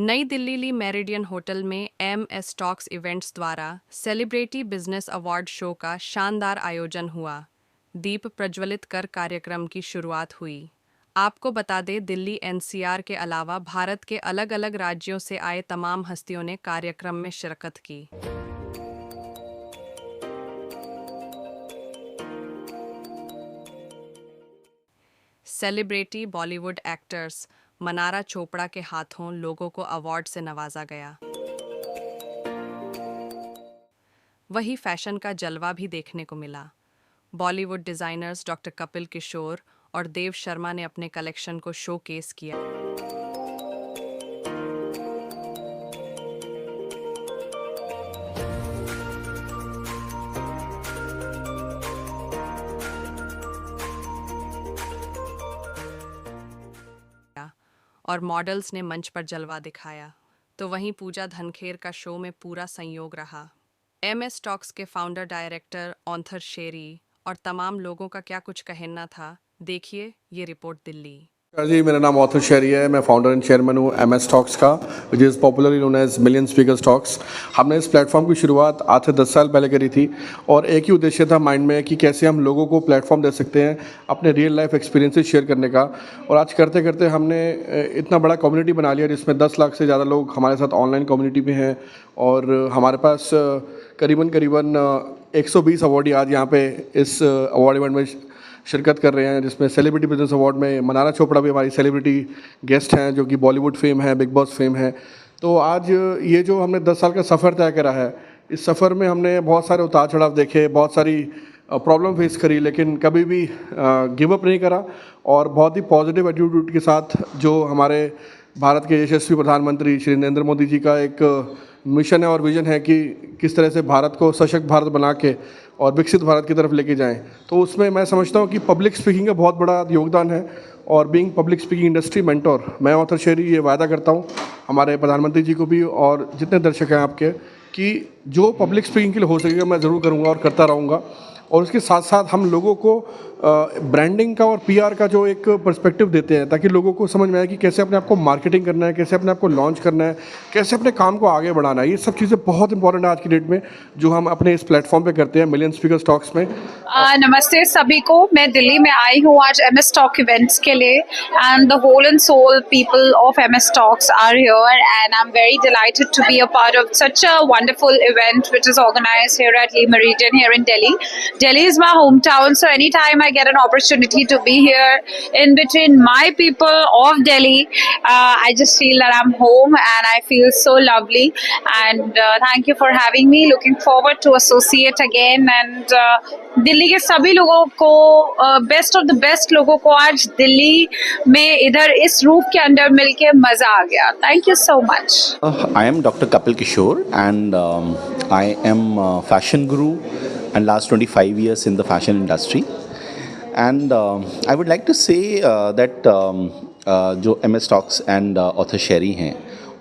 नई दिल्ली ली meridian hotel में MS talks events द्वारा सेलिब्रिटी बिजनेस अवार्ड शो का शानदार आयोजन हुआ। दीप प्रज्वलित कर कार्यक्रम की शुरुआत हुई। आपको बता दें, दिल्ली NCR के अलावा भारत के अलग अलग राज्यों से आए तमाम हस्तियों ने कार्यक्रम में शिरकत की। सेलिब्रिटी बॉलीवुड एक्टर्स मनारा चोपड़ा के हाथों लोगों को अवार्ड से नवाजा गया। वही फैशन का जलवा भी देखने को मिला। बॉलीवुड डिजाइनर्स डॉक्टर कपिल किशोर और देव शर्मा ने अपने कलेक्शन को शोकेस किया। और मॉडल्स ने मंच पर जलवा दिखाया। तो वहीं पूजा धनखेर का शो में पूरा संयोग रहा। MS टॉक्स के फाउंडर डायरेक्टर ऑन्थर शेरी और तमाम लोगों का क्या कुछ कहना था, देखिए ये रिपोर्ट दिल्ली। जी, मेरा नाम ऑथर शेरी है। मैं फाउंडर एंड चेयरमैन हूँ MS टॉक्स का, which is popularly known as million speakers talks. हमने इस प्लेटफॉर्म की शुरुआत आज से 10 साल पहले करी थी और एक ही उद्देश्य था माइंड में कि कैसे हम लोगों को प्लेटफॉर्म दे सकते हैं अपने रियल लाइफ एक्सपीरियंसेस शेयर करने का। और आज करते करते हमने इतना बड़ा कम्युनिटी बना लिया जिसमें 10 लाख से ज़्यादा लोग हमारे साथ ऑनलाइन कम्युनिटी में हैं और हमारे पास करीबन 120 अवार्डी आज यहाँ पे इस अवार्ड इवेंट में शिरकत कर रहे हैं, जिसमें सेलिब्रिटी बिजनेस अवार्ड में मनारा चोपड़ा भी हमारी सेलिब्रिटी गेस्ट हैं जो कि बॉलीवुड फेम है, बिग बॉस फेम है। तो आज ये जो हमने 10 साल का सफ़र तय करा है, इस सफ़र में हमने बहुत सारे उतार चढ़ाव देखे, बहुत सारी प्रॉब्लम फेस करी, लेकिन कभी भी गिव अप नहीं करा और बहुत ही पॉजिटिव एटीट्यूड के साथ जो हमारे भारत के यशस्वी प्रधानमंत्री श्री नरेंद्र मोदी जी का एक मिशन है और विजन है कि किस तरह से भारत को सशक्त भारत बना के और विकसित भारत की तरफ लेके जाएं। तो उसमें मैं समझता हूँ कि पब्लिक स्पीकिंग का बहुत बड़ा योगदान है और being public speaking industry mentor, मैं ऑथर शेरी ये वादा करता हूँ हमारे प्रधानमंत्री जी को भी और जितने दर्शक हैं आपके, कि जो पब्लिक स्पीकिंग के लिए हो सकेगा मैं ज़रूर करूँगा और करता रहूँगा। और उसके साथ साथ हम लोगों को ब्रांडिंग का और PR का जो एक पर्सपेक्टिव देते हैं ताकि लोगों को समझ में आए कि कैसे अपने आप को मार्केटिंग करना है, कैसे अपने आप को लॉन्च करना है, कैसे अपने काम को आगे बढ़ाना है। ये सब चीज़ें बहुत इंपॉर्टेंट है आज की डेट में जो हम अपने इस प्लेटफॉर्म पे करते हैं मिलियन स्पीकर्स टॉक्स में। नमस्ते सभी को। मैं दिल्ली में आई हूँ आज MS टॉक इवेंट्स के लिए and the whole and soul people of MS talks are here and I am very delighted to be a part of such a wonderful event which is organised here at Le Meridien here in Delhi. Delhi is my hometown, so anytime I get an opportunity to be here in between my people of Delhi, I just feel that I'm home and I feel so lovely. And thank you for having me. Looking forward to associate again. And Delhi के सभी लोगों को, best of the best लोगों को आज दिल्ली में इधर इस रूफ के अंदर मिलके मजा आ गया. Thank you so much. I am Dr. Kapil Kishore and I am a fashion guru and last 25 years in the fashion industry. And I would like to say that जो MS टॉक्स एंड ऑथर शेरी हैं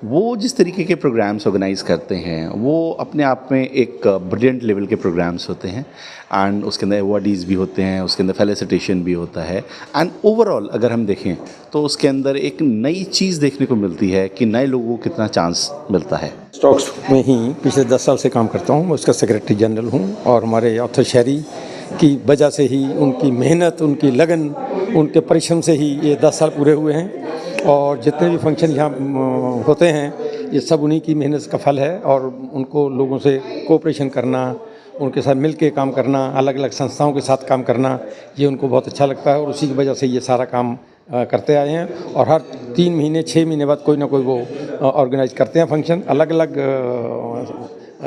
वो जिस तरीके के programmes organise करते हैं वो अपने आप में एक ब्रिलियंट लेवल के प्रोग्राम्स होते हैं एंड उसके अंदर अवार्डीज़ भी होते हैं, उसके अंदर फेलिसिटेशन भी होता है एंड ओवरऑल अगर हम देखें तो उसके अंदर एक नई चीज़ देखने को मिलती है कि नए लोगों को कितना चांस मिलता है। स्टॉक्स में ही पिछले 10 साल से काम करता हूँ, मैं उसका सेक्रेटरी जनरल हूँ और हमारे ऑथर शेरी की वजह से ही, उनकी मेहनत, उनकी लगन, उनके परिश्रम से ही ये 10 साल पूरे हुए हैं और जितने भी फंक्शन यहाँ होते हैं ये सब उन्हीं की मेहनत का फल है। और उनको लोगों से कोऑपरेशन करना, उनके साथ मिल के काम करना, अलग अलग संस्थाओं के साथ काम करना, ये उनको बहुत अच्छा लगता है और उसी की वजह से ये सारा काम करते आए हैं। और हर 3 महीने 6 महीने बाद कोई ना कोई वो ऑर्गेनाइज करते हैं फंक्शन, अलग अलग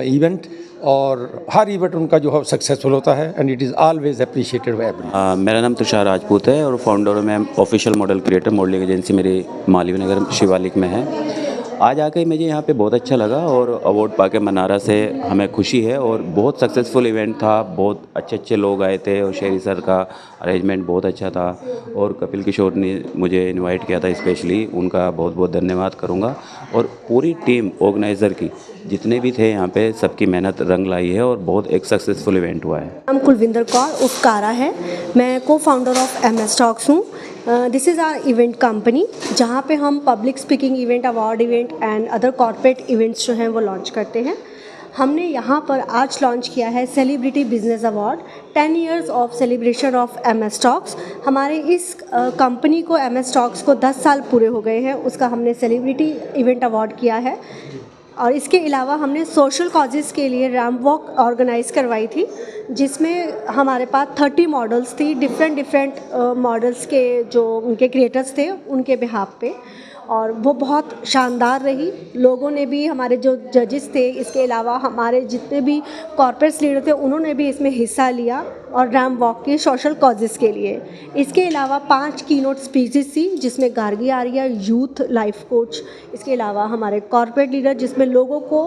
इवेंट, और हर इवेंट उनका जो है सक्सेसफुल होता है and it is always appreciated by everyone. मेरा नाम तुषार राजपूत है और फाउंडर और मैं official model creator modelling agency मेरी मालवीय नगर शिवालिक में है। आज आकर मुझे यहाँ पे बहुत अच्छा लगा और अवार्ड पाके मनारा से हमें खुशी है और बहुत सक्सेसफुल इवेंट था, बहुत अच्छे लोग आए थे और शेरी सर का अरेंजमेंट बहुत अच्छा था और कपिल किशोर ने मुझे इनवाइट किया था स्पेशली, उनका बहुत बहुत धन्यवाद करूँगा। और पूरी टीम ऑर्गेनाइज़र की जितने भी थे यहाँ पे सबकी मेहनत रंग लाई है और बहुत एक सक्सेसफुल इवेंट हुआ है। नाम कुलविंदर कौर उपकारा है। मैं co founder of MS talks हूँ। This is our event company जहाँ पे हम public speaking event, award event and other corporate events जो हैं वो लॉन्च करते हैं। हमने यहाँ पर आज लॉन्च किया है celebrity business award 10 years of celebration of MS talks. हमारे इस कंपनी को MS टॉक्स को 10 साल पूरे हो गए हैं, उसका हमने सेलिब्रिटी इवेंट अवार्ड किया है। और इसके अलावा हमने सोशल कॉजेज़ के लिए रैम्प वॉक ऑर्गेनाइज़ करवाई थी, जिसमें हमारे पास 30 मॉडल्स थी, डिफरेंट मॉडल्स के जो उनके क्रिएटर्स थे उनके बिहाफ पे, और वो बहुत शानदार रही। लोगों ने भी, हमारे जो जजेस थे, इसके अलावा हमारे जितने भी कॉर्पोरेट लीडर थे उन्होंने भी इसमें हिस्सा लिया और रैम्प वॉक के सोशल कॉजेज़ के लिए। इसके अलावा 5 कीनोट स्पीचेस थी जिसमें Gargi Arya youth life coach, इसके अलावा हमारे कॉर्पोरेट लीडर जिसमें लोगों को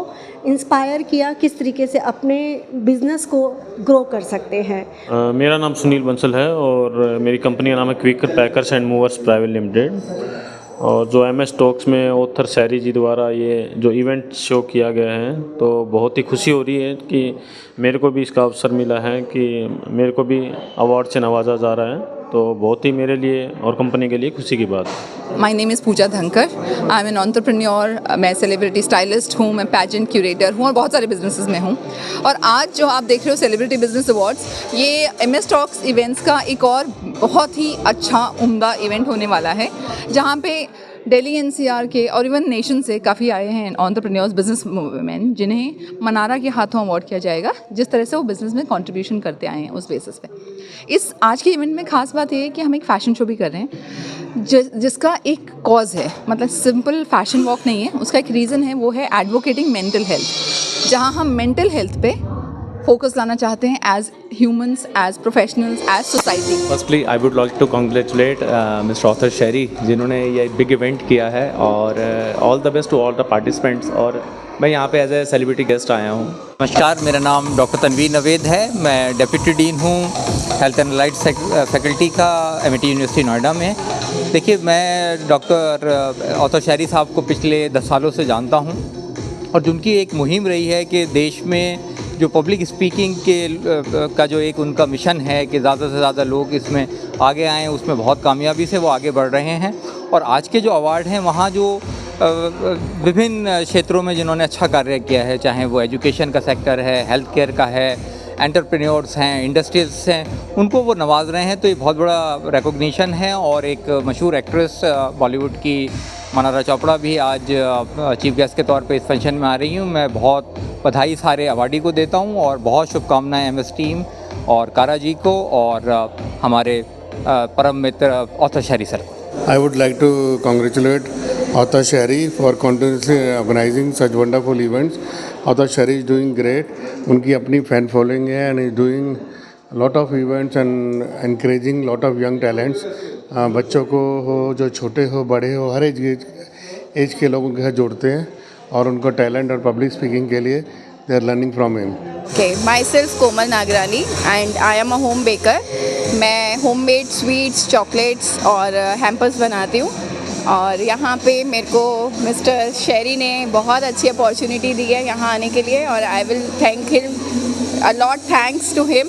इंस्पायर किया किस तरीके से अपने बिजनेस को ग्रो कर सकते हैं। मेरा नाम सुनील बंसल है और मेरी कंपनी का नाम है Quicker Packers and Movers Private Limited. और जो MS टॉक्स में ऑथर शहरी जी द्वारा ये जो इवेंट शो किया गया है, तो बहुत ही खुशी हो रही है कि मेरे को भी इसका अवसर मिला है कि मेरे को भी अवार्ड से नवाजा जा रहा है, तो बहुत ही मेरे लिए और कंपनी के लिए खुशी की बात है। माई नेम इज़ पूजा धनकर। I am an entrepreneur. मैं सेलिब्रिटी स्टाइलिस्ट हूँ, मैं पैजेंट क्यूरेटर हूँ और बहुत सारे बिजनेसेस में हूँ। और आज जो आप देख रहे हो सेलिब्रिटी बिजनेस अवार्ड्स, ये MS टॉक्स इवेंट्स का एक और बहुत ही अच्छा उम्दा इवेंट होने वाला है, जहाँ पे दिल्ली NCR के और इवन नेशन से काफ़ी आए हैं एंटरप्रेन्योर्स, बिजनेस वुमेन, जिन्हें मनारा के हाथों अवार्ड किया जाएगा जिस तरह से वो बिज़नेस में कंट्रीब्यूशन करते आए हैं उस बेसिस पे। इस आज के इवेंट में ख़ास बात ये है कि हम एक फ़ैशन शो भी कर रहे हैं जिसका एक कॉज है, मतलब सिंपल फैशन वॉक नहीं है, उसका एक रीज़न है, वो है एडवोकेटिंग मेंटल हेल्थ, जहाँ हम मेंटल हेल्थ पे फोकस लाना चाहते हैं as humans, as professionals, as society. Firstly I would like to congratulate mister Arthur Sherry जिन्होंने ये बिग इवेंट किया है, और all the best to all the participants. और मैं यहाँ पे एज ए सेलिब्रिटी गेस्ट आया हूँ। नमस्कार, मेरा नाम डॉक्टर तनवीर नवेद है। मैं डेप्यूटी डीन हूँ हेल्थ एंड लाइट फैकल्टी का MIT यूनिवर्सिटी नोएडा में। देखिए, मैं डॉक्टर ऑथर शहरी साहब को पिछले 10 सालों से जानता हूँ, और जिनकी एक मुहिम रही है कि देश में जो पब्लिक स्पीकिंग के का जो एक उनका मिशन है कि ज़्यादा से ज़्यादा लोग इसमें आगे आएँ, उसमें बहुत कामयाबी से वो आगे बढ़ रहे हैं। और आज के जो अवार्ड हैं, वहाँ जो विभिन्न क्षेत्रों में जिन्होंने अच्छा कार्य किया है, चाहे वो एजुकेशन का सेक्टर है, हेल्थ केयर का है, एंटरप्रेन्योर्स हैं, इंडस्ट्रीज हैं, उनको वो नवाज रहे हैं। तो ये बहुत बड़ा रिकॉग्निशन है। और एक मशहूर एक्ट्रेस बॉलीवुड की मनारा चोपड़ा भी आज चीफ गेस्ट के तौर पे इस फंक्शन में आ रही हूँ। मैं बहुत बधाई सारे अवार्डी को देता हूँ और बहुत शुभकामनाएं MS टीम और कारा जी को और हमारे परम मित्र ऑथर शहरी सर को। I would like to congratulate Author Shahri for continuously organizing such wonderful events. Author Shahri is doing great. उनकी अपनी fan following है and is doing lot of events and encouraging lot of young talents. बच्चों को हो, जो छोटे हो, बड़े हो, हर एज के लोगों के साथ जोड़ते हैं और उनको टैलेंट और पब्लिक स्पीकिंग के लिए they are learning from him. Okay, myself Komal Nagrani and I am a home baker. मैं होममेड स्वीट्स, चॉकलेट्स और हैम्पर्स बनाती हूँ, और यहाँ पे मेरे को मिस्टर शहरी ने बहुत अच्छी अपॉर्चुनिटी दी है यहाँ आने के लिए, और I will thank him a lot, thanks to him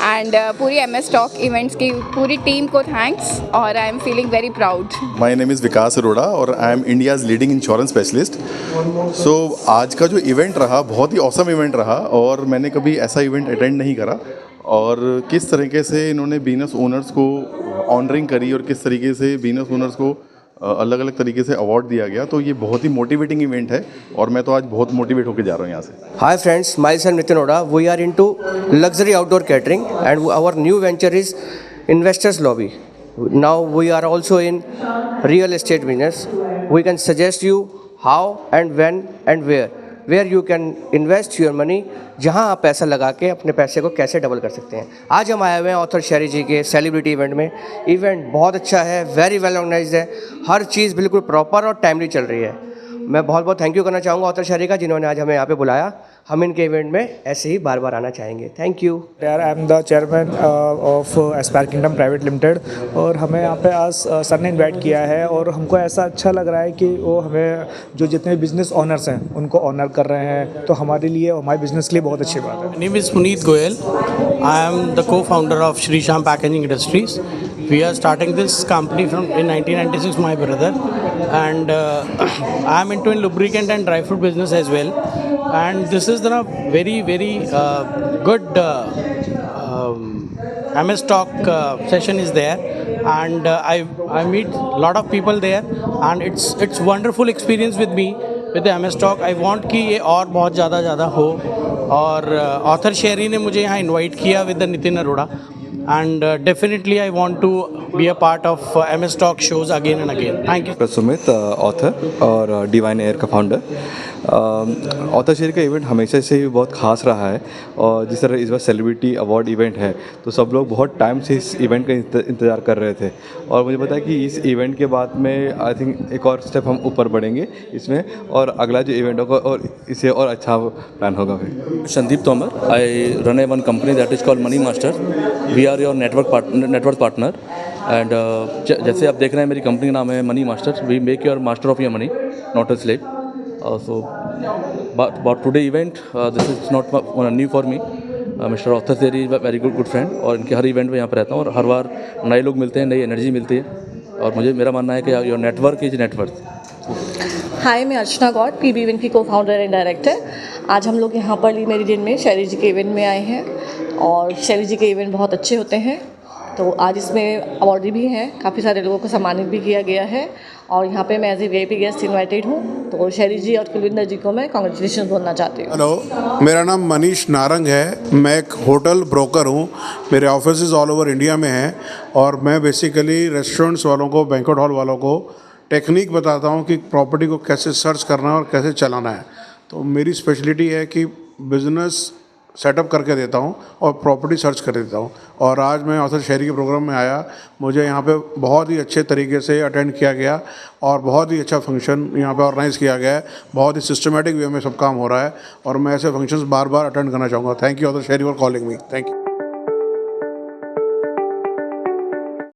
and पूरी MS टॉक इवेंट्स की पूरी टीम को थैंक्स, और I am feeling very proud. My name is Vikas Arora और I am India's leading insurance specialist. So आज का जो इवेंट रहा बहुत ही ऑसम इवेंट रहा, और मैंने कभी ऐसा इवेंट अटेंड नहीं करा। और किस तरीके से इन्होंने बिजनेस ओनर्स को ऑनरिंग करी और किस तरीके से बिजनेस ओनर्स को अलग अलग तरीके से अवार्ड दिया गया, तो ये बहुत ही मोटिवेटिंग इवेंट है और मैं तो आज बहुत मोटिवेट होकर जा रहा हूँ यहाँ से। Hi friends, myself Nitin Oda. We are into luxury outdoor catering and our new venture is Investors Lobby. Now we are also in real estate business. We can suggest you how and when and where you can invest your money, जहां आप पैसा लगा के अपने पैसे को कैसे double कर सकते हैं। आज हम आए हुए हैं ऑथर शहरी जी के सेलिब्रिटी इवेंट में। इवेंट बहुत अच्छा है, वेरी वेल ऑर्गेनाइज्ड है, हर चीज़ बिल्कुल प्रॉपर और टाइमली चल रही है। मैं बहुत बहुत थैंक यू करना चाहूँगा ऑथर शहरी का, जिन्होंने आज हमें यहाँ पे बुलाया। हम इनके इवेंट में ऐसे ही बार बार आना चाहेंगे। Thank you. यार I am the chairman of Aspire Kingdom Private Limited और हमें यहाँ पे आज सर ने इनवाइट किया है और हमको ऐसा अच्छा लग रहा है कि वो हमें जो जितने बिजनेस ऑनर्स हैं उनको ऑनर कर रहे हैं, तो हमारे लिए हमारे बिजनेस के लिए बहुत अच्छी बात है। My name is Puneet Goyal. I am the co-founder of Shri Shyam Packaging Industries. We are starting this company in 1996, my brother, and I am into lubricant and dry fruit business as well. And this is the very good MS Talk session is there, and I meet a lot of people there, and it's wonderful experience with me with the MS Talk. I want कि ये और बहुत ज़्यादा हो, और author शेरी ने मुझे यहाँ इनवाइट किया with the Nitin Arora, and definitely I want to be a part of MS Talk shows again and again. Thank you. Sumit author और डिवाइन एयर का फाउंडर। ऑथर शेयर का इवेंट हमेशा से ही बहुत ख़ास रहा है, और जिस तरह इस बार सेलिब्रिटी अवार्ड इवेंट है तो सब लोग बहुत टाइम से इस इवेंट का इंतज़ार कर रहे थे, और मुझे पता है कि इस इवेंट के बाद में आई थिंक एक और स्टेप हम ऊपर बढ़ेंगे इसमें, और अगला जो इवेंट होगा और इससे और अच्छा प्लान होगा। फिर Sandeep Tomar, I run a one company that is called Money Master. We are your network partner, and जैसे आप देख रहे हैं मेरी कंपनी का नाम है Money Master. We make your master of your money, not a slave. So, but today event, this is not new for me. Mr. Author Seri is a very good friend, और इनके हर event में यहाँ पर रहता हूँ, और हर बार नए लोग मिलते हैं, नई एनर्जी मिलती है, और मेरा मानना है कि योर नेटवर्क इज नेटवर्क। हाय, मैं अर्चना गौड़, पीबी इवेंट की को फाउंडर एंड डायरेक्टर। आज हम लोग यहाँ पर ली मेरिडियन में शैरी जी के इवेंट में आए हैं, और शैरी जी के इवेंट बहुत अच्छे होते हैं, तो आज इसमें अवार्डी भी हैं, काफ़ी सारे लोगों को सम्मानित भी किया गया है, और यहाँ पे मैं as a VIP guest invited हूँ, तो शैरी जी और कुलविंदर जी को मैं कॉन्ग्रेचुलेशन बोलना चाहती हूँ। हेलो, मेरा नाम मनीष नारंग है, मैं एक होटल ब्रोकर हूँ। मेरे ऑफिसेज ऑल ओवर इंडिया में हैं, और मैं बेसिकली रेस्टोरेंट्स वालों को, बैंक्वेट हॉल वालों को टेक्निक बताता हूँ कि प्रॉपर्टी को कैसे सर्च करना है और कैसे चलाना है। तो मेरी स्पेशलिटी है कि बिज़नेस सेटअप करके देता हूँ और प्रॉपर्टी सर्च कर देता हूँ। और आज मैं ऑथर शेरी के प्रोग्राम में आया, मुझे यहाँ पे बहुत ही अच्छे तरीके से अटेंड किया गया, और बहुत ही अच्छा फंक्शन यहाँ पे ऑर्गेनाइज़ किया गया है। बहुत ही सिस्टमेटिक वे में सब काम हो रहा है, और मैं ऐसे फंक्शंस बार बार अटेंड करना चाहूँगा। Thank you author Sheri for calling me. Thank you.